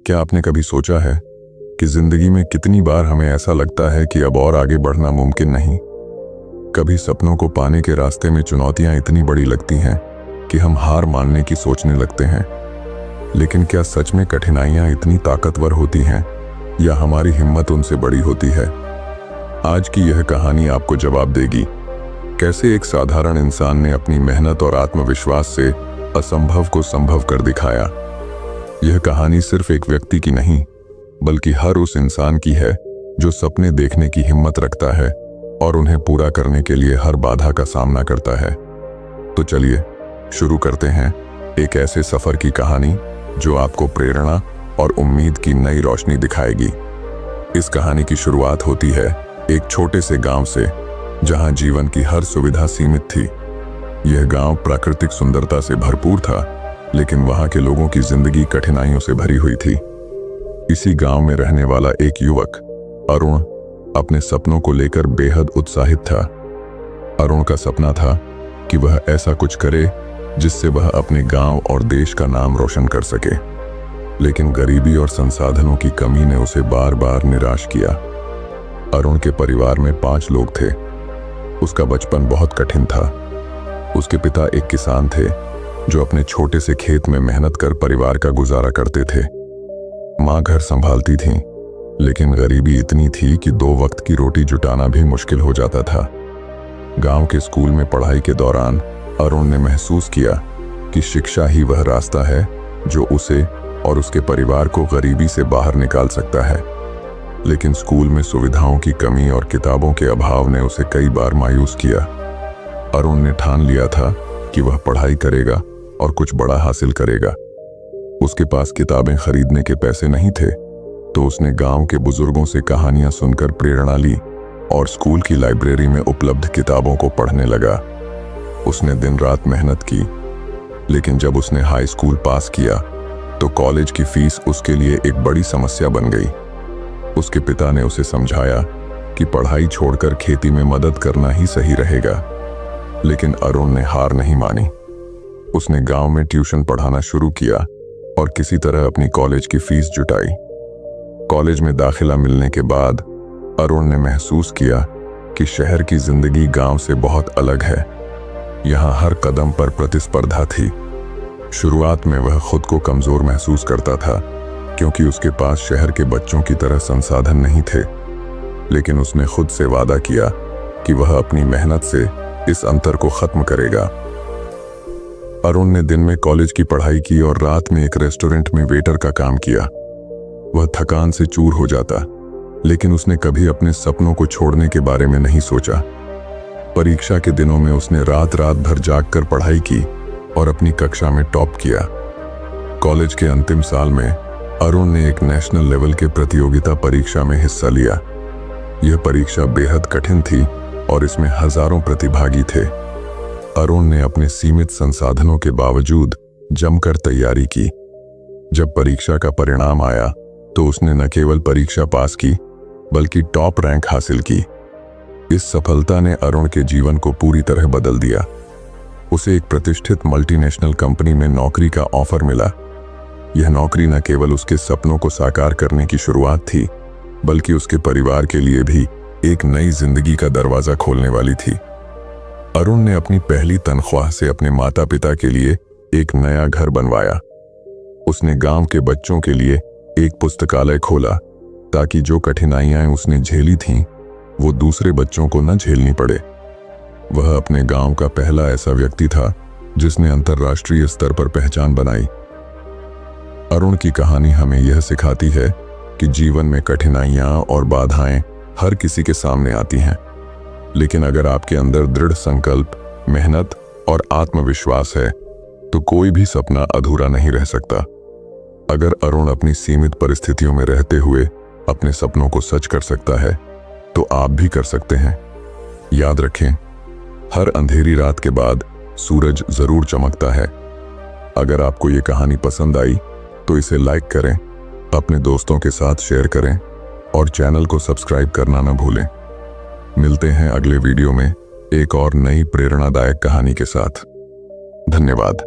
क्या आपने कभी सोचा है कि जिंदगी में कितनी बार हमें ऐसा लगता है कि अब और आगे बढ़ना मुमकिन नहीं। कभी सपनों को पाने के रास्ते में चुनौतियां इतनी बड़ी लगती हैं कि हम हार मानने की सोचने लगते हैं। लेकिन क्या सच में कठिनाइयां इतनी ताकतवर होती हैं या हमारी हिम्मत उनसे बड़ी होती है? आज की यह कहानी आपको जवाब देगी। कैसे एक साधारण इंसान ने अपनी मेहनत और आत्मविश्वास से असंभव को संभव कर दिखाया। यह कहानी सिर्फ एक व्यक्ति की नहीं, बल्कि हर उस इंसान की है जो सपने देखने की हिम्मत रखता है और उन्हें पूरा करने के लिए हर बाधा का सामना करता है। तो चलिए शुरू करते हैं एक ऐसे सफर की कहानी जो आपको प्रेरणा और उम्मीद की नई रोशनी दिखाएगी। इस कहानी की शुरुआत होती है एक छोटे से गांव से, जहां जीवन की हर सुविधा सीमित थी। यह गांव प्राकृतिक सुंदरता से भरपूर था, लेकिन वहां के लोगों की जिंदगी कठिनाइयों से भरी हुई थी। इसी गांव में रहने वाला एक युवक अरुण अपने सपनों को लेकर बेहद उत्साहित था। अरुण का सपना था कि वह ऐसा कुछ करे जिससे वह अपने गांव और देश का नाम रोशन कर सके। लेकिन गरीबी और संसाधनों की कमी ने उसे बार बार निराश किया। अरुण के परिवार में 5 लोग थे। उसका बचपन बहुत कठिन था। उसके पिता एक किसान थे जो अपने छोटे से खेत में मेहनत कर परिवार का गुजारा करते थे। माँ घर संभालती थी, लेकिन गरीबी इतनी थी कि 2 वक्त की रोटी जुटाना भी मुश्किल हो जाता था। गांव के स्कूल में पढ़ाई के दौरान अरुण ने महसूस किया कि शिक्षा ही वह रास्ता है जो उसे और उसके परिवार को गरीबी से बाहर निकाल सकता है। लेकिन स्कूल में सुविधाओं की कमी और किताबों के अभाव ने उसे कई बार मायूस किया। अरुण ने ठान लिया था कि वह पढ़ाई करेगा और कुछ बड़ा हासिल करेगा। उसके पास किताबें खरीदने के पैसे नहीं थे, तो उसने गांव के बुजुर्गों से कहानियां सुनकर प्रेरणा ली और स्कूल की लाइब्रेरी में उपलब्ध किताबों को पढ़ने लगा। उसने दिन रात मेहनत की, लेकिन जब उसने हाई स्कूल पास किया तो कॉलेज की फीस उसके लिए एक बड़ी समस्या बन गई। उसके पिता ने उसे समझाया कि पढ़ाई छोड़कर खेती में मदद करना ही सही रहेगा, लेकिन अरुण ने हार नहीं मानी। उसने गांव में ट्यूशन पढ़ाना शुरू किया और किसी तरह अपनी कॉलेज की फीस जुटाई। कॉलेज में दाखिला मिलने के बाद अरुण ने महसूस किया कि शहर की जिंदगी गांव से बहुत अलग है। यहाँ हर कदम पर प्रतिस्पर्धा थी। शुरुआत में वह खुद को कमजोर महसूस करता था, क्योंकि उसके पास शहर के बच्चों की तरह संसाधन नहीं थे। लेकिन उसने खुद से वादा किया कि वह अपनी मेहनत से इस अंतर को खत्म करेगा। अरुण ने दिन में कॉलेज की पढ़ाई की और रात में एक रेस्टोरेंट में वेटर का काम किया। वह थकान से चूर हो जाता, लेकिन उसने कभी अपने सपनों को छोड़ने के बारे में नहीं सोचा। परीक्षा के दिनों में उसने रात रात भर जागकर पढ़ाई की और अपनी कक्षा में टॉप किया। कॉलेज के अंतिम साल में अरुण ने एक नेशनल लेवल के प्रतियोगिता परीक्षा में हिस्सा लिया। यह परीक्षा बेहद कठिन थी और इसमें हजारों प्रतिभागी थे। अरुण ने अपने सीमित संसाधनों के बावजूद जमकर तैयारी की। जब परीक्षा का परिणाम आया तो उसने न केवल परीक्षा पास की, बल्कि टॉप रैंक हासिल की। इस सफलता ने अरुण के जीवन को पूरी तरह बदल दिया। उसे एक प्रतिष्ठित मल्टीनेशनल कंपनी में नौकरी का ऑफर मिला। यह नौकरी न केवल उसके सपनों को साकार करने की शुरुआत थी, बल्कि उसके परिवार के लिए भी एक नई जिंदगी का दरवाजा खोलने वाली थी। अरुण ने अपनी पहली तनख्वाह से अपने माता पिता के लिए एक नया घर बनवाया। उसने गांव के बच्चों के लिए एक पुस्तकालय खोला, ताकि जो कठिनाइयां उसने झेली थीं, वो दूसरे बच्चों को न झेलनी पड़े। वह अपने गांव का पहला ऐसा व्यक्ति था जिसने अंतर्राष्ट्रीय स्तर पर पहचान बनाई। अरुण की कहानी हमें यह सिखाती है कि जीवन में कठिनाइयां और बाधाएं हर किसी के सामने आती हैं, लेकिन अगर आपके अंदर दृढ़ संकल्प, मेहनत और आत्मविश्वास है तो कोई भी सपना अधूरा नहीं रह सकता। अगर अरुण अपनी सीमित परिस्थितियों में रहते हुए अपने सपनों को सच कर सकता है, तो आप भी कर सकते हैं। याद रखें, हर अंधेरी रात के बाद सूरज जरूर चमकता है। अगर आपको ये कहानी पसंद आई तो इसे लाइक करें, अपने दोस्तों के साथ शेयर करें और चैनल को सब्सक्राइब करना न भूलें। मिलते हैं अगले वीडियो में एक और नई प्रेरणादायक कहानी के साथ। धन्यवाद।